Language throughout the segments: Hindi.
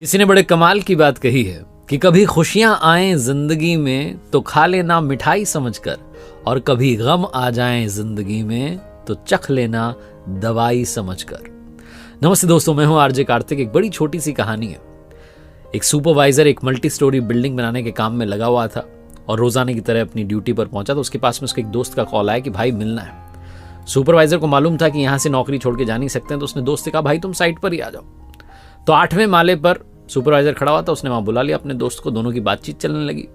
किसी ने बड़े कमाल की बात कही है कि कभी खुशियां आए जिंदगी में तो खा लेना मिठाई समझकर, और कभी गम आ जाए जिंदगी में तो चख लेना दवाई समझकर। नमस्ते दोस्तों, मैं हूं आरजे कार्तिक। एक बड़ी छोटी सी कहानी है। एक सुपरवाइजर एक मल्टी स्टोरी बिल्डिंग बनाने के काम में लगा हुआ था और रोजाना की तरह अपनी ड्यूटी पर पहुंचा तो उसके पास में उसके एक दोस्त का कॉल आया कि भाई मिलना है। सुपरवाइजर को मालूम था कि यहां से नौकरी छोड़ के जा नहीं सकते हैं, तो उसने दोस्त से कहा भाई तुम साइट पर ही आ जाओ। तो 8वें माले पर सुपरवाइजर खड़ा हुआ था, उसने वहां बुला लिया अपने दोस्त को। दोनों की बातचीत चलने लगी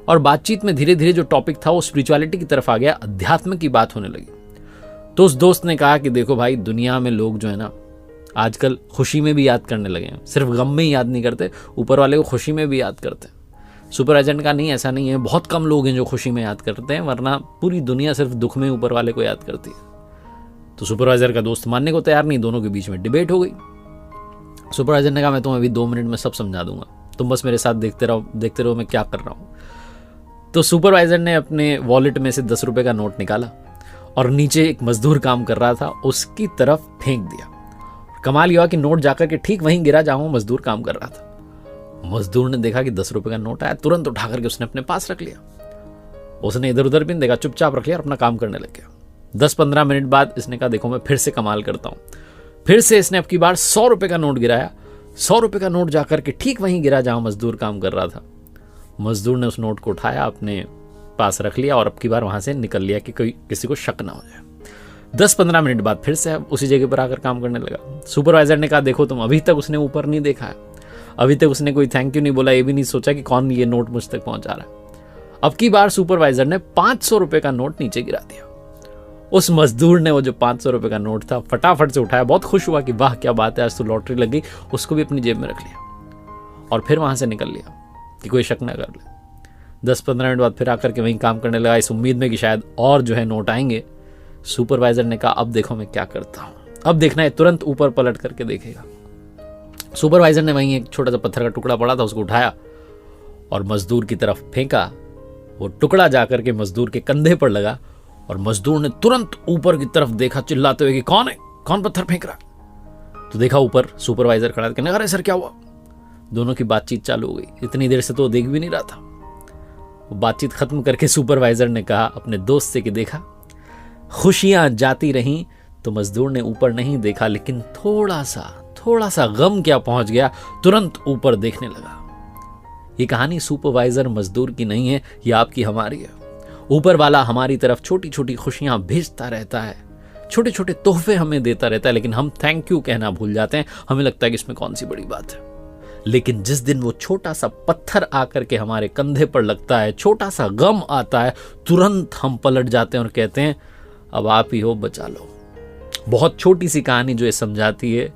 और बातचीत में धीरे धीरे जो टॉपिक था वो स्पिरिचुअलिटी की तरफ आ गया, अध्यात्म की बात होने लगी। तो उस दोस्त ने कहा कि देखो भाई, दुनिया में लोग जो है ना आजकल खुशी में भी याद करने लगे हैं, सिर्फ गम में ही याद नहीं करते, ऊपर वाले को खुशी में भी याद करते हैं। सुपरवाइजर ने कहा नहीं, ऐसा नहीं है, बहुत कम लोग हैं जो खुशी में याद करते हैं, वरना पूरी दुनिया सिर्फ दुख में ऊपर वाले को याद करती है। तो सुपरवाइजर का दोस्त मानने को तैयार नहीं, दोनों के बीच में डिबेट हो गई। सुपरवाइजर ने कहा मैं तुम्हें अभी 2 मिनट में सब समझा दूंगा, तुम बस मेरे साथ देखते रहो मैं क्या कर रहा हूं। तो सुपरवाइजर ने अपने वॉलेट में से 10 रुपए का नोट निकाला और नीचे एक मजदूर काम कर रहा था उसकी तरफ फेंक दिया। कमाल यह कि नोट जाकर के ठीक वहीं गिरा जहां वो मजदूर काम कर रहा था। मजदूर ने देखा कि 10 रुपए का नोट आया, तुरंत उठा करके उसने अपने पास रख लिया। उसने इधर उधर भी नहीं देखा, चुपचाप रख लिया और अपना काम करने लग गया। 10-15 मिनट बाद इसने कहा देखो मैं फिर से कमाल करता हूं। फिर से इसने अब की बार 100 रुपए का नोट गिराया। 100 रुपए का नोट जाकर के ठीक वहीं गिरा जहां मजदूर काम कर रहा था। मजदूर ने उस नोट को उठाया, अपने पास रख लिया और अब की बार वहां से निकल लिया कि कोई किसी को शक ना हो जाए। 10-15 मिनट बाद फिर से उसी जगह पर आकर काम करने लगा। सुपरवाइजर ने कहा देखो तुम, अभी तक उसने ऊपर नहीं देखा है, अभी तक उसने कोई थैंक यू नहीं बोला, ये भी नहीं सोचा कि कौन ये नोट मुझ तक पहुंचा रहा है। अब की बार सुपरवाइजर ने 500 रुपए का नोट नीचे गिरा दिया। उस मजदूर ने वो जो 500 रुपए का नोट था फटाफट से उठाया, बहुत खुश हुआ कि वाह क्या बात है, आज तो लॉटरी लग गई। उसको भी अपनी जेब में रख लिया और फिर वहां से निकल लिया कि कोई शक ना कर ले। 10-15 मिनट बाद फिर आकर के वहीं काम करने लगा, इस उम्मीद में कि शायद और जो है नोट आएंगे। सुपरवाइजर ने कहा अब देखो मैं क्या करता हूं, अब देखना है, तुरंत ऊपर पलट करके देखेगा। सुपरवाइजर ने वहीं एक छोटा सा पत्थर का टुकड़ा पड़ा था, उसको उठाया और मजदूर की तरफ फेंका। वो टुकड़ा जाकर के मजदूर के कंधे पर लगा और मजदूर ने तुरंत ऊपर की तरफ देखा, चिल्लाते हुए कि कौन है, कौन पत्थर फेंक रहा है। तो देखा ऊपर सुपरवाइजर खड़ा, कहने अरे सर क्या हुआ। दोनों की बातचीत चालू हो गई। इतनी देर से तो देख भी नहीं रहा था। वो बातचीत खत्म करके सुपरवाइजर ने कहा अपने दोस्त से कि देखा, खुशियां जाती रहीं तो मजदूर ने ऊपर नहीं देखा, लेकिन थोड़ा सा गम क्या पहुंच गया, तुरंत ऊपर देखने लगा। ये कहानी सुपरवाइजर मजदूर की नहीं है, ये आपकी हमारी है। ऊपर वाला हमारी तरफ छोटी छोटी खुशियां भेजता रहता है, छोटे छोटे तोहफे हमें देता रहता है, लेकिन हम थैंक यू कहना भूल जाते हैं। हमें लगता है कि इसमें कौन सी बड़ी बात है, लेकिन जिस दिन वो छोटा सा पत्थर आकर के हमारे कंधे पर लगता है, छोटा सा गम आता है, तुरंत हम पलट जाते हैं और कहते हैं अब आप ही हो, बचा लो। बहुत छोटी सी कहानी जो ये समझाती है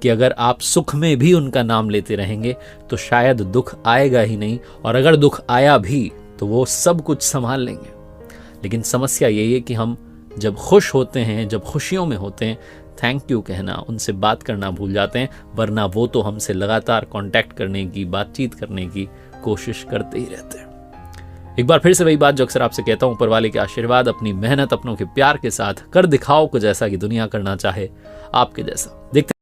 कि अगर आप सुख में भी उनका नाम लेते रहेंगे तो शायद दुख आएगा ही नहीं, और अगर दुख आया भी तो वो सब कुछ संभाल लेंगे। लेकिन समस्या यही है कि हम जब खुश होते हैं, जब खुशियों में होते हैं, थैंक यू कहना, उनसे बात करना भूल जाते हैं, वरना वो तो हमसे लगातार कांटेक्ट करने की, बातचीत करने की कोशिश करते ही रहते हैं। एक बार फिर से वही बात जो अक्सर आपसे कहता हूं, ऊपर वाले के आशीर्वाद, अपनी मेहनत, अपनों के प्यार के साथ कर दिखाओ कुछ ऐसा कि दुनिया करना चाहे आपके जैसा। देखते